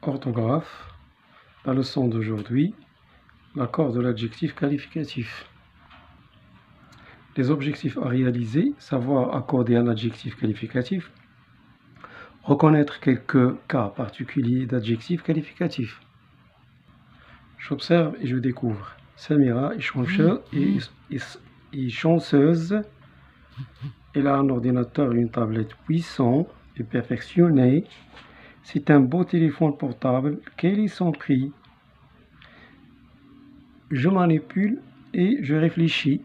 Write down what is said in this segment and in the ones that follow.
Orthographe, la leçon d'aujourd'hui, l'accord de l'adjectif qualificatif. Les objectifs à réaliser, savoir accorder un adjectif qualificatif, reconnaître quelques cas particuliers d'adjectifs qualificatifs. J'observe et je découvre. Samira est chanceuse. Elle a un ordinateur et une tablette puissants et perfectionnés. C'est un beau téléphone portable. Quel est son prix? Je manipule et je réfléchis.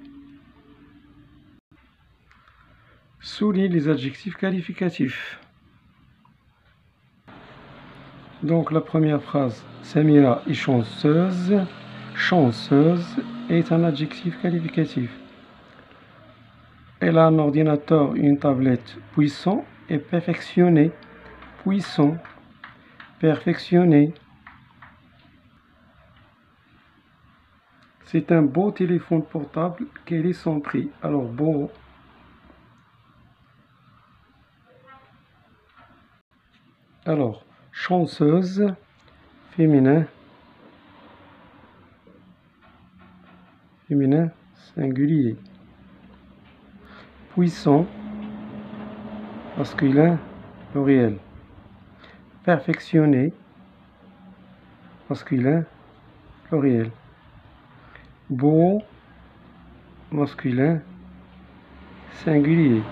Souligne les adjectifs qualificatifs. Donc la première phrase, Samira est chanceuse. Chanceuse est un adjectif qualificatif. Elle a un ordinateur et une tablette puissant et perfectionné. Puissant, perfectionné. C'est un beau téléphone portable. Quel est son prix? Alors, beau. Alors, chanceuse, féminin. Féminin, singulier. Puissant, masculin, pluriel. Perfectionné, masculin, pluriel. Beau, masculin, singulier.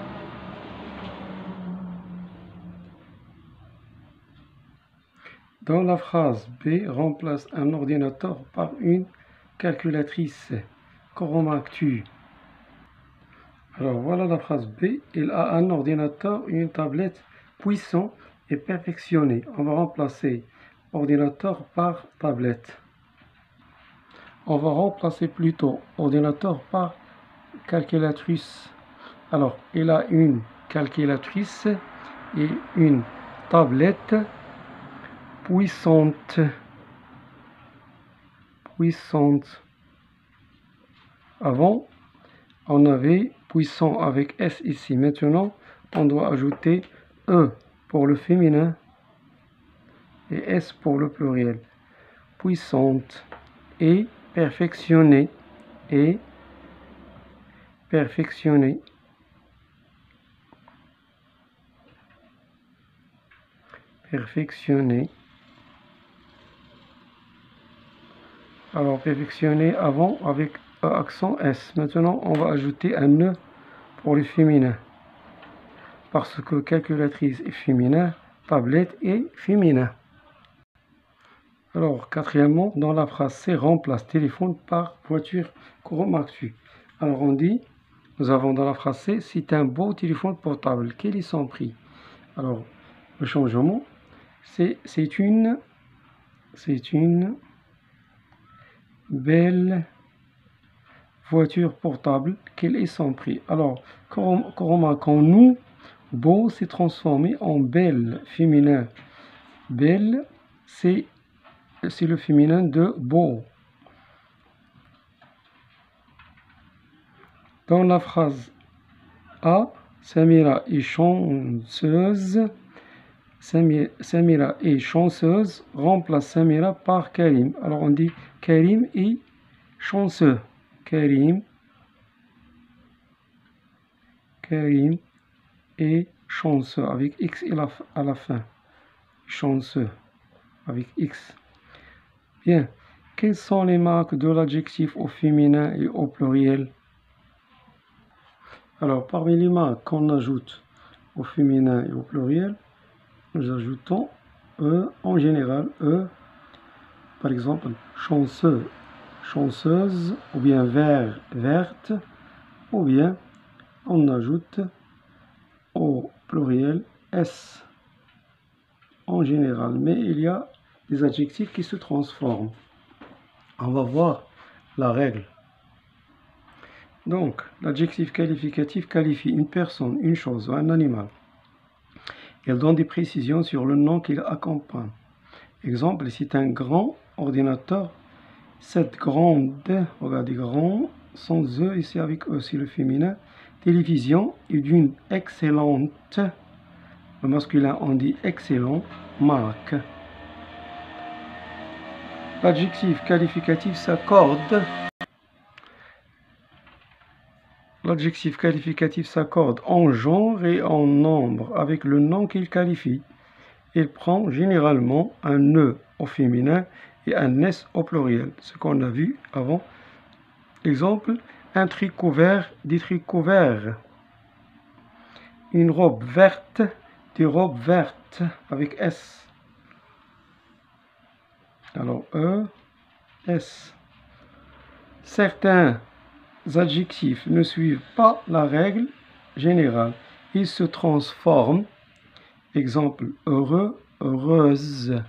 Dans la phrase B, remplace un ordinateur par une calculatrice. Que remarques-tu? Alors voilà la phrase B. Il a un ordinateur et une tablette puissant et perfectionné. On va remplacer ordinateur par tablette. On va remplacer plutôt ordinateur par calculatrice. Alors, il a une calculatrice et une tablette puissante. Puissante. Avant, on avait puissant avec S ici. Maintenant, on doit ajouter E pour le féminin et S pour le pluriel. Puissante et perfectionnée. Et perfectionné. Perfectionné. Alors, perfectionné avant avec accent S. Maintenant, on va ajouter un E pour le féminin. Parce que calculatrice est féminin, tablette est féminin. Alors, quatrièmement, dans la phrase C, remplace téléphone par voiture. Que remarques-tu? Alors, on dit, nous avons dans la phrase C, c'est un beau téléphone portable. Quel est son prix? Alors, le changement, c'est une belle voiture portable. Quel est son prix? Alors, que remarquons-nous? Beau s'est transformé en belle, féminin. Belle, c'est le féminin de beau. Dans la phrase A, Samira est chanceuse. Samira est chanceuse. Remplace Samira par Karim. Alors on dit Karim est chanceux. Karim est chanceux avec X à la fin. Chanceux avec X. Bien. Quelles sont les marques de l'adjectif au féminin et au pluriel? Alors, parmi les marques qu'on ajoute au féminin et au pluriel, nous ajoutons E en général. E, par exemple, chanceux, chanceuse, ou bien vert, verte, ou bien on ajoute au pluriel S en général. Mais il y a des adjectifs qui se transforment. On va voir la règle. Donc, l'adjectif qualificatif qualifie une personne, une chose ou un animal. Il donne des précisions sur le nom qu'il accompagne. Exemple, c'est un grand ordinateur. Cette grande, regardez, grand, sans E, ici avec E, c'est le féminin. Télévision est d'une excellente, le masculin on dit excellent, marque. L'adjectif qualificatif s'accorde. L'adjectif qualificatif s'accorde en genre et en nombre avec le nom qu'il qualifie. Il prend généralement un E au féminin et un S au pluriel, ce qu'on a vu avant. Exemple, un tricot vert, des tricots verts. Une robe verte, des robes vertes avec S. Alors E, S. Certains adjectifs ne suivent pas la règle générale. Ils se transforment. Exemple, heureux, heureuse.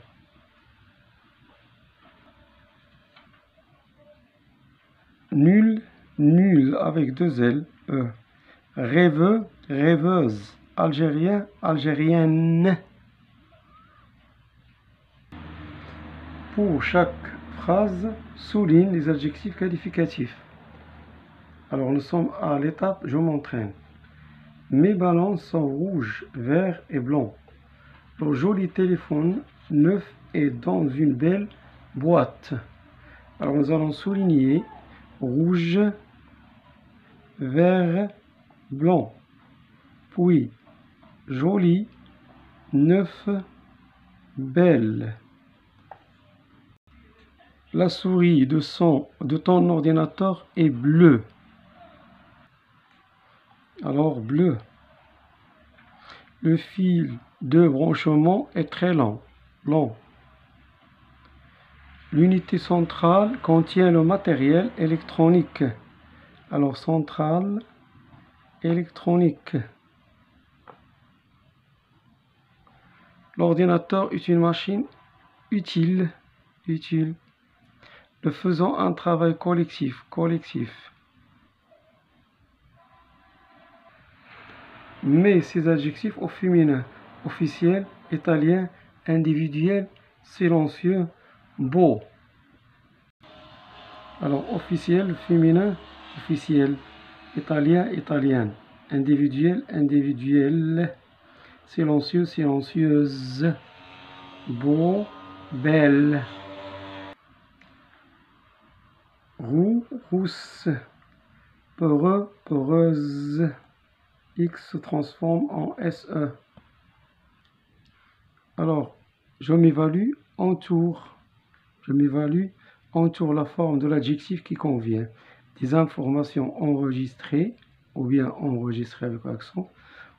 Nul, nul avec deux L, E. Rêveux, rêveuse. Algérien, algérienne. Pour chaque phrase, souligne les adjectifs qualificatifs. Alors nous sommes à l'étape « Je m'entraîne ». Mes ballons sont rouges, verts et blancs. Leur joli téléphone neuf est dans une belle boîte. Alors nous allons souligner rouge, vert, blanc. Puis joli, neuf, belle. La souris de ton ordinateur est bleue. Alors bleu. Le fil de branchement est très long. L'unité centrale contient le matériel électronique. Alors centrale électronique. L'ordinateur est une machine utile. Nous faisons un travail collectif. Mais ces adjectifs au féminin, officiel, italien, individuel, silencieux, beau. Alors officiel, féminin, officiel, italien, italienne, individuel, individuel, silencieux, silencieuse, beau, belle, roux, rousse, peureux, peureuse. X se transforme en SE. Alors, je m'évalue, entoure. Je m'évalue, entoure la forme de l'adjectif qui convient. Des informations enregistrées, ou bien enregistrées avec accent,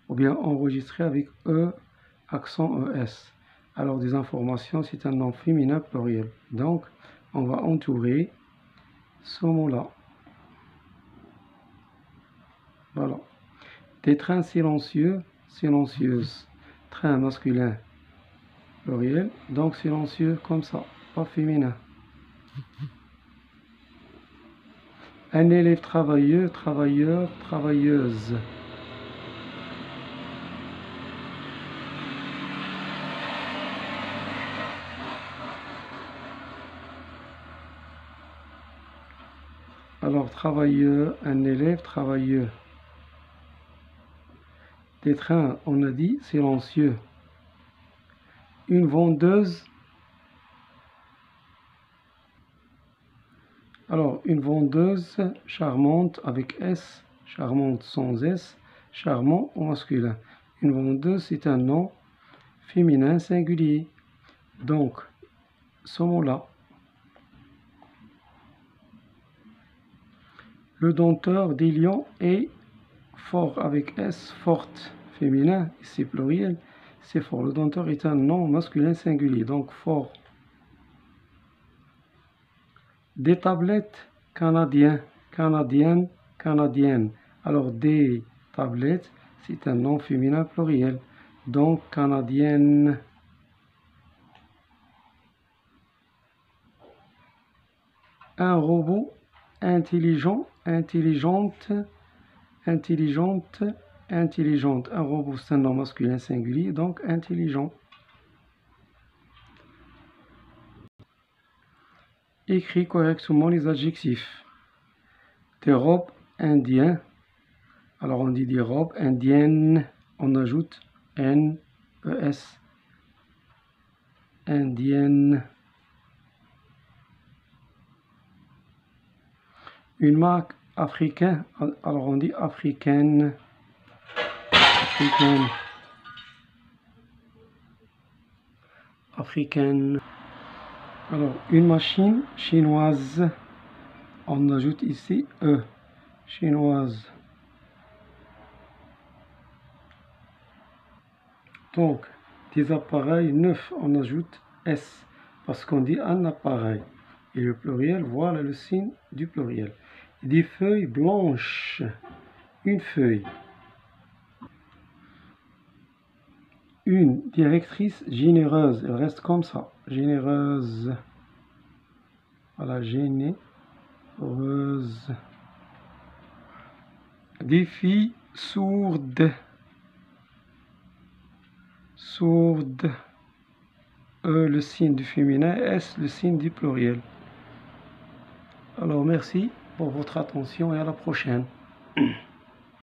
ou bien enregistrées avec E, accent ES. Alors, des informations, c'est un nom féminin pluriel. Donc, on va entourer ce mot-là. Voilà. Des trains silencieux, silencieuses. Train masculin, pluriel. Donc silencieux comme ça, pas féminin. Un élève travailleux, travailleur, travailleuse. Alors travailleux, un élève, travailleux. Des trains, on a dit silencieux. Une vendeuse. Alors, une vendeuse charmante avec S, charmante sans S, charmant au masculin. Une vendeuse, c'est un nom féminin singulier. Donc, ce mot-là. Le dompteur des lions est fort avec S, forte, féminin, c'est pluriel, c'est fort. Le dompteur est un nom masculin singulier, donc fort. Des tablettes canadiens, canadienne, canadienne. Alors des tablettes, c'est un nom féminin pluriel, donc canadienne. Un robot intelligent, intelligente, intelligente, intelligente. Un robot, c'est un nom masculin singulier, donc intelligent. Écris correctement les adjectifs. Des robes indiennes. Alors on dit des robes indiennes. On ajoute N, E, S. Indienne. une marque africaine, alors on dit africaine, africaine, africaine. Alors une machine chinoise, on ajoute ici E, chinoise. Donc des appareils neufs, on ajoute S, parce qu'on dit un appareil. Et le pluriel, voilà le signe du pluriel. Des feuilles blanches, une feuille. Une directrice généreuse, elle reste comme ça, généreuse. Voilà, généreuse. Des filles sourdes, sourdes. E, le signe du féminin, S, le signe du pluriel. Alors merci pour votre attention et à la prochaine.